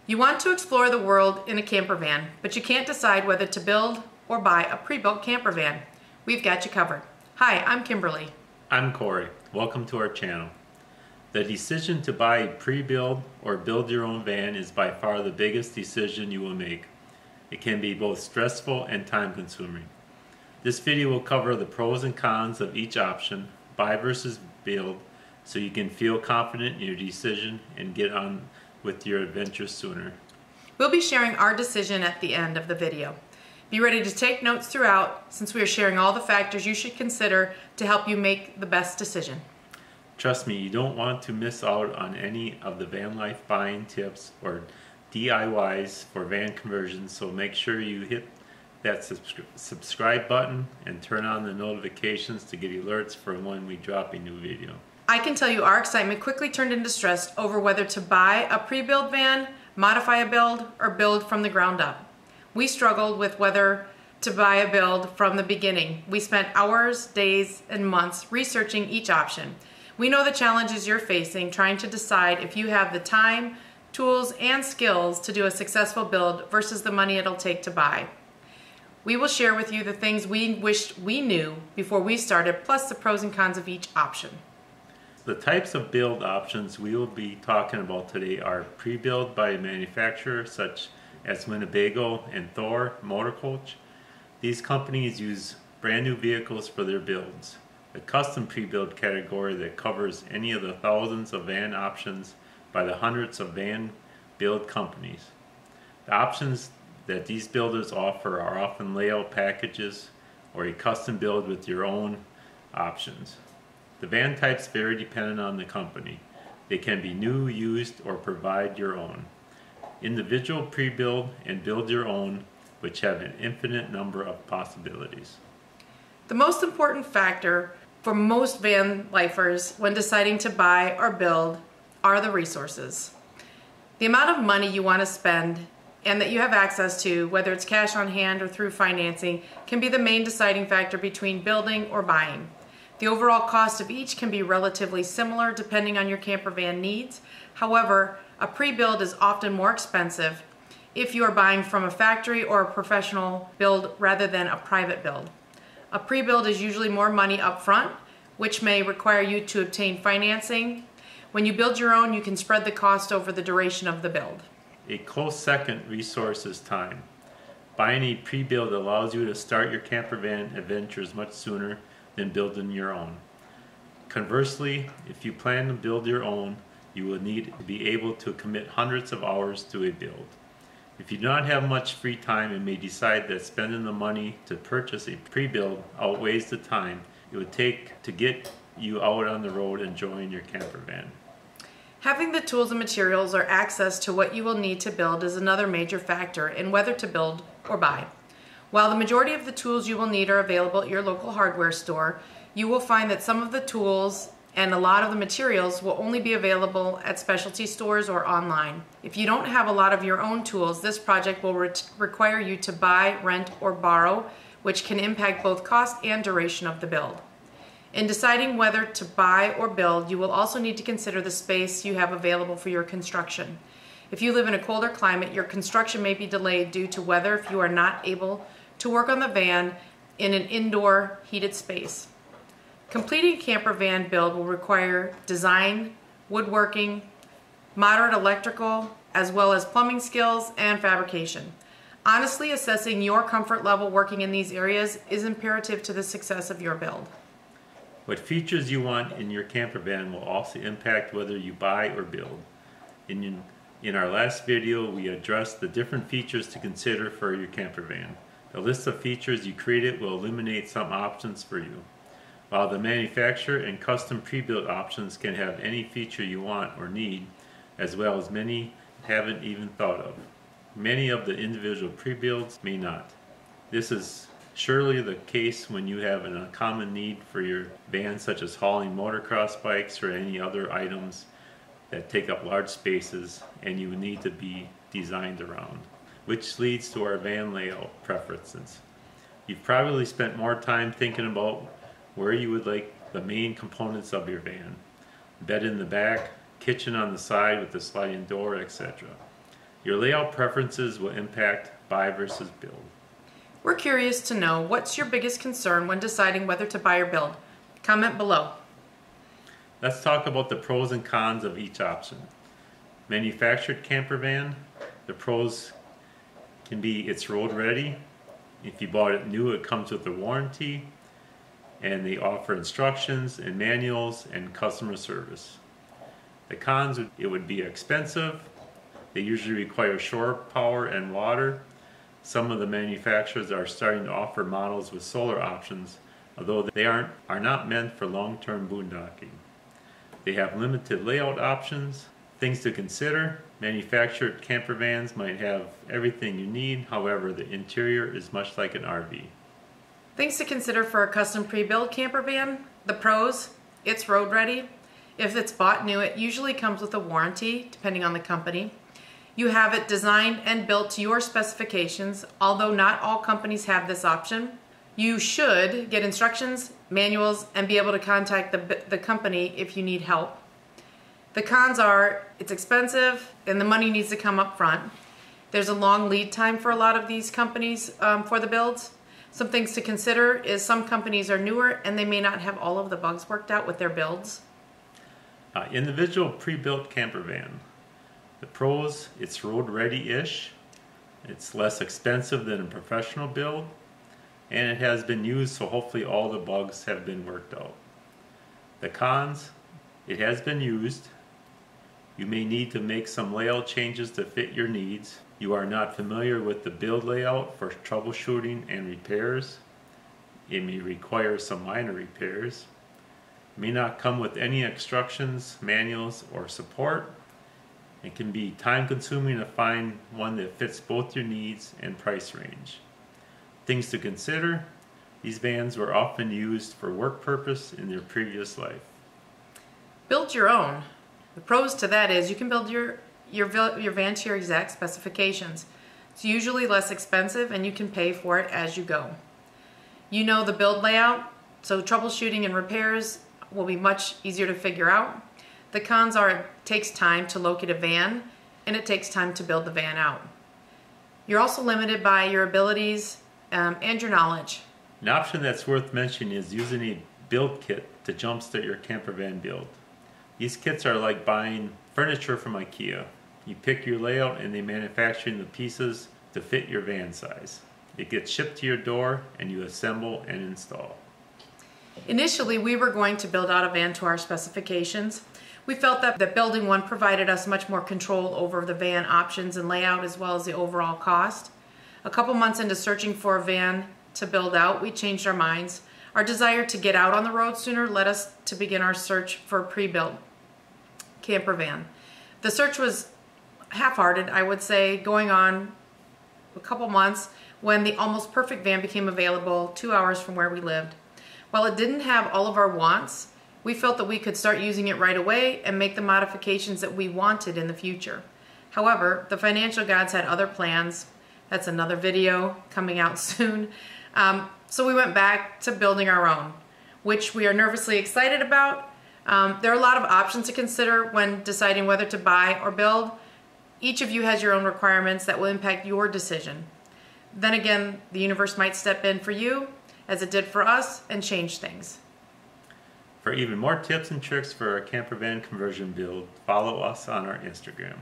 You want to explore the world in a camper van, but you can't decide whether to build or buy a pre-built camper van. We've got you covered. Hi, I'm Kimberly. I'm Corey. Welcome to our channel. The decision to buy a pre-built or build your own van is by far the biggest decision you will make. It can be both stressful and time-consuming. This video will cover the pros and cons of each option, buy versus build, so you can feel confident in your decision and get on with your adventure sooner. We'll be sharing our decision at the end of the video. Be ready to take notes throughout, since we are sharing all the factors you should consider to help you make the best decision. Trust me, you don't want to miss out on any of the van life buying tips or DIYs for van conversions, so make sure you hit that subscribe button and turn on the notifications to get alerts for when we drop a new video. I can tell you our excitement quickly turned into stress over whether to buy a pre-built van, modify a build, or build from the ground up. We struggled with whether to buy a build from the beginning. We spent hours, days, and months researching each option. We know the challenges you're facing trying to decide if you have the time, tools, and skills to do a successful build versus the money it'll take to buy. We will share with you the things we wished we knew before we started, plus the pros and cons of each option. The types of build options we will be talking about today are pre-built by a manufacturer such as Winnebago and Thor Motor Coach. These companies use brand new vehicles for their builds. The custom pre-built category that covers any of the thousands of van options by the hundreds of van build companies. The options that these builders offer are often layout packages or a custom build with your own options. The van types vary depending on the company. They can be new, used, or provide your own. Individual pre-build and build your own, which have an infinite number of possibilities. The most important factor for most van lifers when deciding to buy or build are the resources. The amount of money you want to spend and that you have access to, whether it's cash on hand or through financing, can be the main deciding factor between building or buying. The overall cost of each can be relatively similar depending on your camper van needs. However, a pre-build is often more expensive if you are buying from a factory or a professional build rather than a private build. A pre-build is usually more money up front, which may require you to obtain financing. When you build your own, you can spread the cost over the duration of the build. A close second resource is time. Buying a pre-build allows you to start your camper van adventures much sooner than building your own. Conversely, if you plan to build your own, you will need to be able to commit hundreds of hours to a build. If you do not have much free time and may decide that spending the money to purchase a pre-build outweighs the time it would take to get you out on the road enjoying your camper van. Having the tools and materials or access to what you will need to build is another major factor in whether to build or buy. While the majority of the tools you will need are available at your local hardware store, you will find that some of the tools and a lot of the materials will only be available at specialty stores or online. If you don't have a lot of your own tools, this project will require you to buy, rent, or borrow, which can impact both cost and duration of the build. In deciding whether to buy or build, you will also need to consider the space you have available for your construction. If you live in a colder climate, your construction may be delayed due to weather if you are not able to work on the van in an indoor heated space. Completing a camper van build will require design, woodworking, moderate electrical, as well as plumbing skills and fabrication. Honestly, assessing your comfort level working in these areas is imperative to the success of your build. What features you want in your camper van will also impact whether you buy or build. In our last video, we addressed the different features to consider for your camper van. The list of features you created will eliminate some options for you. While the manufacturer and custom pre-built options can have any feature you want or need, as well as many haven't even thought of. Many of the individual pre-builds may not. This is surely the case when you have an uncommon need for your van, such as hauling motocross bikes or any other items that take up large spaces and you need to be designed around, which leads to our van layout preferences. You've probably spent more time thinking about where you would like the main components of your van. Bed in the back, kitchen on the side with the sliding door, etc. Your layout preferences will impact buy versus build. We're curious to know, what's your biggest concern when deciding whether to buy or build? Comment below. Let's talk about the pros and cons of each option. Manufactured camper van, the pros can be it's road ready. If you bought it new, it comes with a warranty, and they offer instructions and manuals and customer service. The cons, it would be expensive. They usually require shore power and water. Some of the manufacturers are starting to offer models with solar options, although they are not meant for long-term boondocking. They have limited layout options. Things to consider: manufactured camper vans might have everything you need, however the interior is much like an RV. Things to consider for a custom pre-built camper van. The pros: it's road ready. If it's bought new, it usually comes with a warranty, depending on the company. You have it designed and built to your specifications, although not all companies have this option. You should get instructions, manuals, and be able to contact the company if you need help. The cons are, it's expensive and the money needs to come up front. There's a long lead time for a lot of these companies for the builds. Some things to consider is some companies are newer and they may not have all of the bugs worked out with their builds. Individual pre-built camper van. The pros: it's road ready-ish. It's less expensive than a professional build. And it has been used, so hopefully all the bugs have been worked out. The cons: it has been used. You may need to make some layout changes to fit your needs. You are not familiar with the build layout for troubleshooting and repairs. It may require some minor repairs. It may not come with any instructions, manuals, or support. It can be time consuming to find one that fits both your needs and price range. Things to consider: these vans were often used for work purpose in their previous life. Build your own. The pros to that is you can build your van to your exact specifications. It's usually less expensive and you can pay for it as you go. You know the build layout, so troubleshooting and repairs will be much easier to figure out. The cons are, it takes time to locate a van and it takes time to build the van out. You're also limited by your abilities and your knowledge. An option that's worth mentioning is using a build kit to jumpstart your camper van build. These kits are like buying furniture from IKEA. You pick your layout and they manufacture the pieces to fit your van size. It gets shipped to your door and you assemble and install. Initially, we were going to build out a van to our specifications. We felt that building one provided us much more control over the van options and layout, as well as the overall cost. A couple months into searching for a van to build out, we changed our minds. Our desire to get out on the road sooner led us to begin our search for a pre-built camper van. The search was half-hearted, I would say, going on a couple months when the almost perfect van became available 2 hours from where we lived. While it didn't have all of our wants, we felt that we could start using it right away and make the modifications that we wanted in the future. However, the financial gods had other plans. That's another video coming out soon. So we went back to building our own, which we are nervously excited about. There are a lot of options to consider when deciding whether to buy or build. Each of you has your own requirements that will impact your decision. Then again, the universe might step in for you, as it did for us, and change things. For even more tips and tricks for our camper van conversion build, follow us on our Instagram.